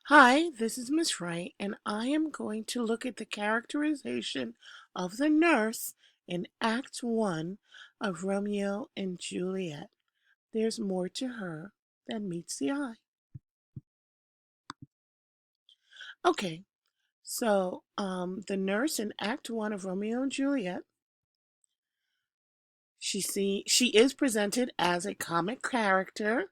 Hi, this is Miss Wright, and I am going to look at the characterization of the nurse in Act 1 of Romeo and Juliet. There's more to her than meets the eye. Okay, the nurse in Act 1 of Romeo and Juliet, she is presented as a comic character.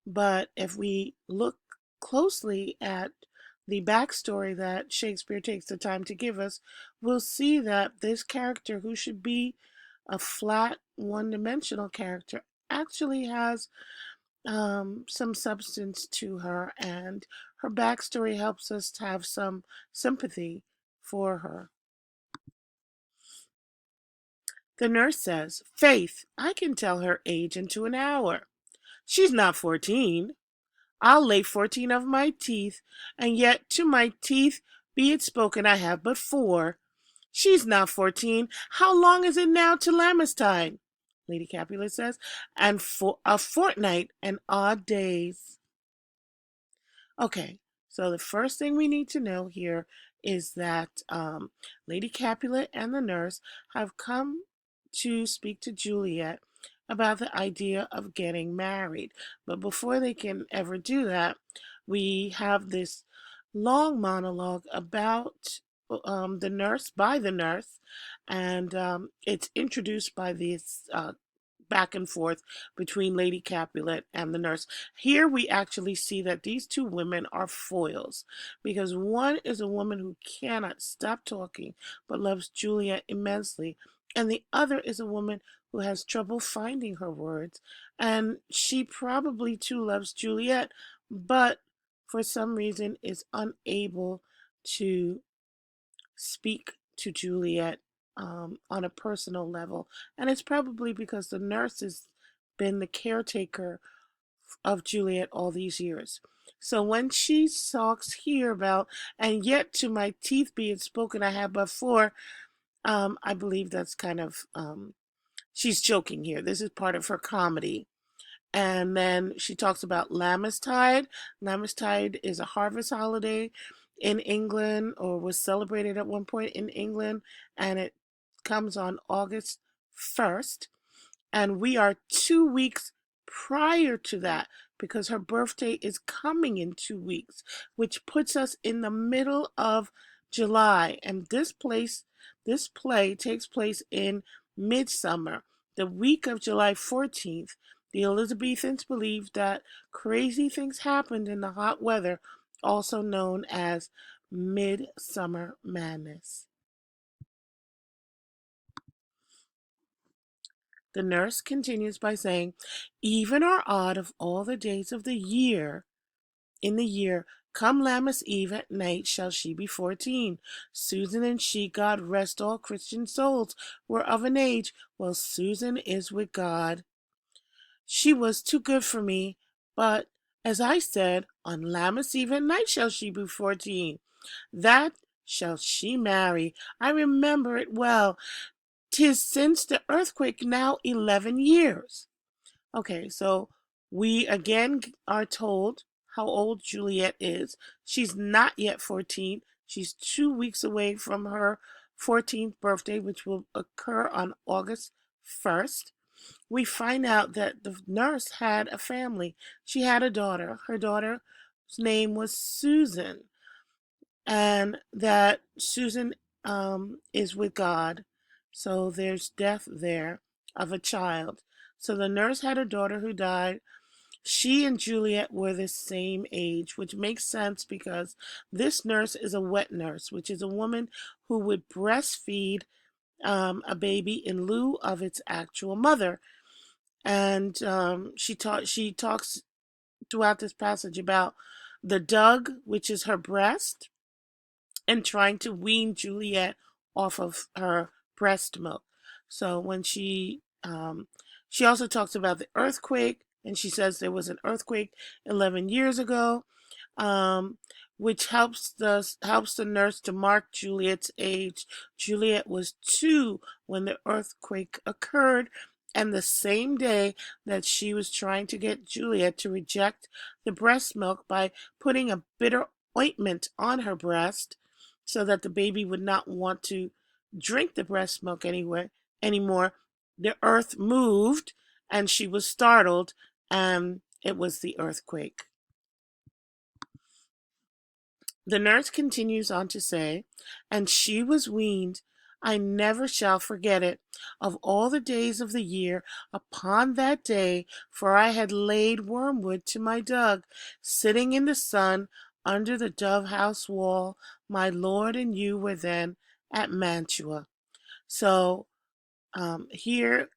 But if we look closely at the backstory that Shakespeare takes the time to give us, we'll see that this character, who should be a flat, one dimensional character, actually has some substance to her, and her backstory helps us to have some sympathy for her. The nurse says, "Faith, I can tell her age into an hour. She's not 14. I'll lay 14 of my teeth, and yet to my teeth be it spoken I have but 4. She's not 14. How long is it now to Lammastide?" Lady Capulet says, "And for a fortnight and odd days." Okay, so the first thing we need to know here is that Lady Capulet and the nurse have come to speak to Juliet about the idea of getting married. But before they can ever do that, we have this long monologue about the nurse, by the nurse, and it's introduced by this back and forth between Lady Capulet and the nurse. Here we actually see that these two women are foils, because one is a woman who cannot stop talking but loves Juliet immensely, and the other is a woman who has trouble finding her words, and she probably too loves Juliet, but for some reason is unable to speak to Juliet on a personal level. And it's probably because the nurse has been the caretaker of Juliet all these years. So when she talks here about, "and yet to my teeth be it spoken I have but 4," I believe that's kind of, she's joking here. This is part of her comedy. And then she talks about Lammastide. Lammastide is a harvest holiday in England, or was celebrated at one point in England, and it comes on August 1st. And we are 2 weeks prior to that, because her birthday is coming in 2 weeks, which puts us in the middle of July. And this play takes place in midsummer, the week of July 14th. The Elizabethans believed that crazy things happened in the hot weather, also known as midsummer madness. The nurse continues by saying, "Even or odd of all the days of the year, in the year, come Lammas Eve at night shall she be 14. Susan and she, God rest all Christian souls, were of an age, well Susan is with God. She was too good for me, but, as I said, on Lammas Eve at night shall she be 14. That shall she marry. I remember it well. 'Tis since the earthquake now 11 years. Okay, so we again are told how old Juliet is. She's not yet 14. She's 2 weeks away from her 14th birthday, which will occur on August 1st. We find out that the nurse had a family. She had a daughter. Her daughter's name was Susan, and that Susan is with God. So there's death there of a child. So the nurse had a daughter who died. She and Juliet were the same age, which makes sense because this nurse is a wet nurse, which is a woman who would breastfeed a baby in lieu of its actual mother. And she talks throughout this passage about the dug, which is her breast, and trying to wean Juliet off of her breast milk. So when she also talks about the earthquake, and she says there was an earthquake 11 years ago, um, which helps the nurse to mark Juliet's age. Juliet was 2 when the earthquake occurred, and the same day that she was trying to get Juliet to reject the breast milk by putting a bitter ointment on her breast so that the baby would not want to drink the breast milk anymore. The earth moved and she was startled, and it was the earthquake. The nurse continues on to say, and she was weaned. I never shall forget it. Of all the days of the year, upon that day, for I had laid wormwood to my dug, sitting in the sun under the dove house wall, my lord and you were then at Mantua. So here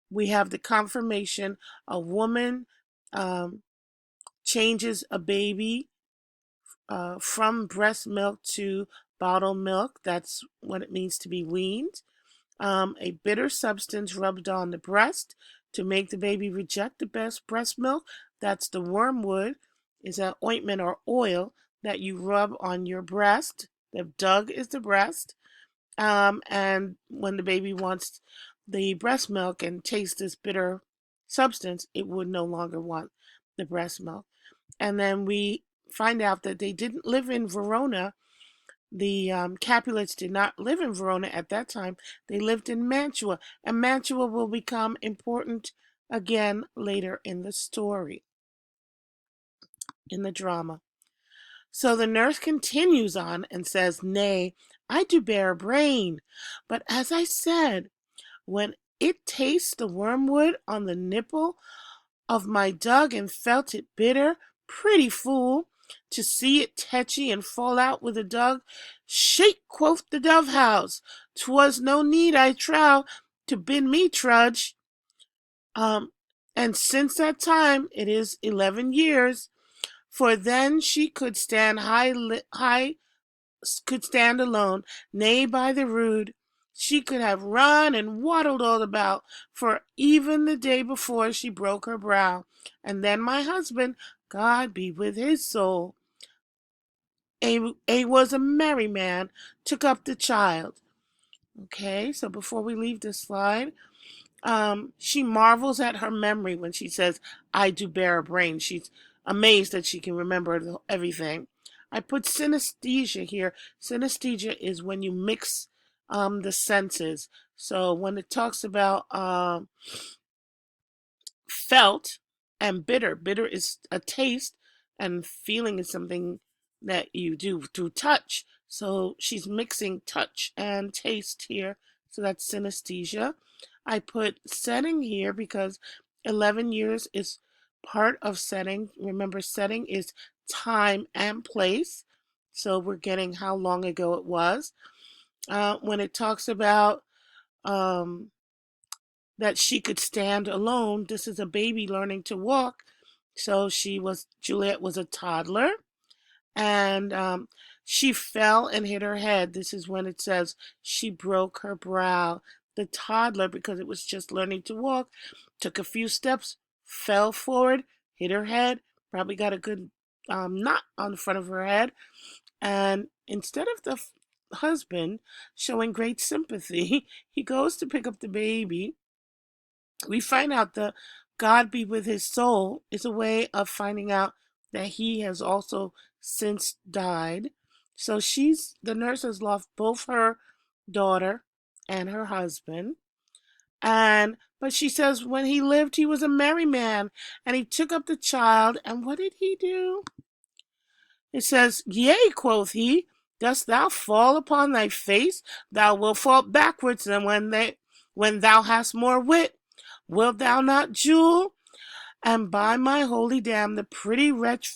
we have the confirmation. A woman changes a baby from breast milk to bottled milk. That's what it means to be weaned. A bitter substance rubbed on the breast to make the baby reject the best breast milk. That's the wormwood, is an ointment or oil that you rub on your breast. The dug is the breast. And when the baby wants the breast milk and tastes this bitter substance, it would no longer want the breast milk. And then we find out that they didn't live in Verona. The Capulets did not live in Verona at that time. They lived in Mantua, and Mantua will become important again later in the story, in the drama. So the nurse continues on and says, nay, I do bear a brain, but as I said, when it tastes the wormwood on the nipple of my dug and felt it bitter, pretty fool, to see it tetchy and fall out with a dug. Shake, quoth the dove house, 'twas no need, I trow, to bid me trudge. And since that time it is 11 years, for then she could stand could stand alone, nay by the rood. She could have run and waddled all about, for even the day before she broke her brow. And then my husband, God be with his soul, a was a merry man, took up the child. Okay, so before we leave this slide, she marvels at her memory when she says, I do bear a brain. She's amazed that she can remember everything. I put synesthesia here. Synesthesia is when you mix the senses. So when it talks about felt and bitter, bitter is a taste, and feeling is something that you do through touch. So she's mixing touch and taste here. So that's synesthesia. I put setting here because 11 years is part of setting. Remember, setting is time and place. So we're getting how long ago it was. When it talks about that she could stand alone, this is a baby learning to walk. So Juliet was a toddler, and she fell and hit her head. This is when it says she broke her brow. The toddler, because it was just learning to walk, took a few steps, fell forward, hit her head, probably got a good knot on the front of her head. And instead of the husband showing great sympathy, he goes to pick up the baby. We find out that God be with his soul is a way of finding out that he has also since died. So the nurse has lost both her daughter and her husband. But she says when he lived, he was a merry man, and he took up the child. And what did he do? It says, yea, quoth he, dost thou fall upon thy face? Thou wilt fall backwards, and when thou hast more wit, wilt thou not, Jule? And by my holy dam, the pretty wretch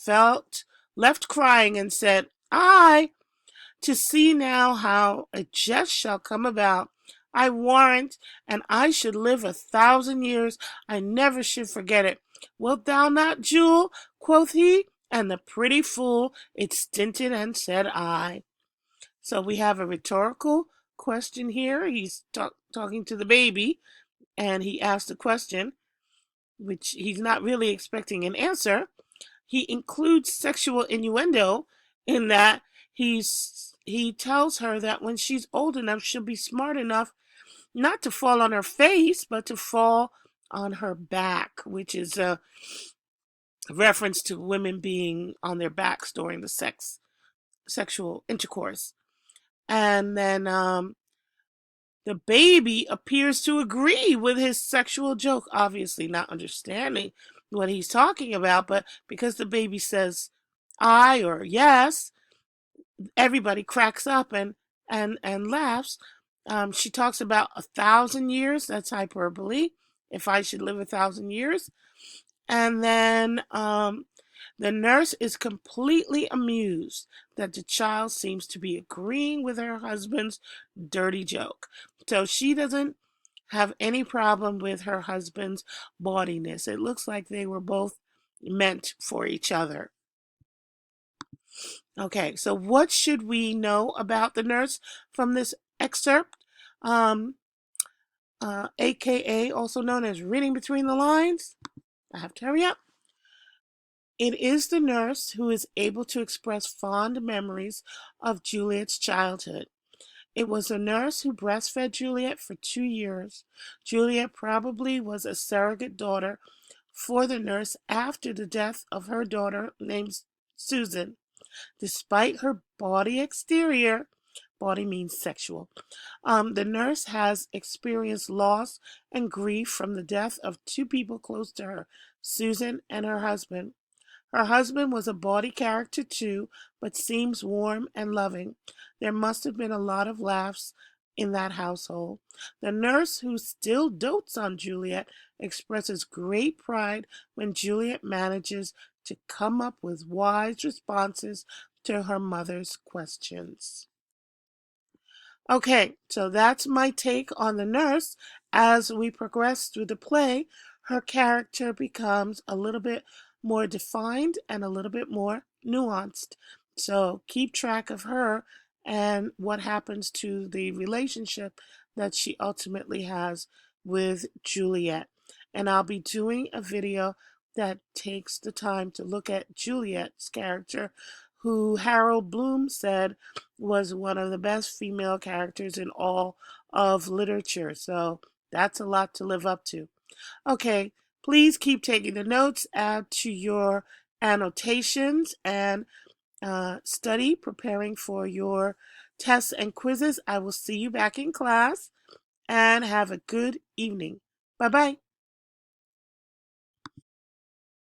left crying, and said, I, to see now how a jest shall come about. I warrant, and I should live 1,000 years, I never should forget it. Wilt thou not, Jule? Quoth he, and the pretty fool it stinted and said, I. So we have a rhetorical question here. He's talking to the baby, and he asked a question, which he's not really expecting an answer. He includes sexual innuendo in that he tells her that when she's old enough, she'll be smart enough not to fall on her face, but to fall on her back, which is reference to women being on their backs during the sexual intercourse. And then the baby appears to agree with his sexual joke, obviously not understanding what he's talking about, but because the baby says I or yes, everybody cracks up and laughs. She talks about 1,000 years. That's hyperbole. If I should live 1,000 years. And then the nurse is completely amused that the child seems to be agreeing with her husband's dirty joke. So she doesn't have any problem with her husband's bawdiness. It looks like they were both meant for each other. Okay, so what should we know about the nurse from this excerpt? Um, AKA, also known as reading between the lines. I have to hurry up. It is the nurse who is able to express fond memories of Juliet's childhood. It was the nurse who breastfed Juliet for 2 years. Juliet probably was a surrogate daughter for the nurse after the death of her daughter named Susan. Despite her bawdy exterior, bawdy means sexual, the nurse has experienced loss and grief from the death of two people close to her, Susan and her husband. Her husband was a bawdy character too, but seems warm and loving. There must have been a lot of laughs in that household. The nurse, who still dotes on Juliet, expresses great pride when Juliet manages to come up with wise responses to her mother's questions. Okay, so that's my take on the nurse. As we progress through the play, her character becomes a little bit more defined and a little bit more nuanced. So keep track of her and what happens to the relationship that she ultimately has with Juliet. And I'll be doing a video that takes the time to look at Juliet's character, who Harold Bloom said was one of the best female characters in all of literature. So that's a lot to live up to. Okay, please keep taking the notes, add to your annotations, and study preparing for your tests and quizzes. I will see you back in class and have a good evening. Bye bye.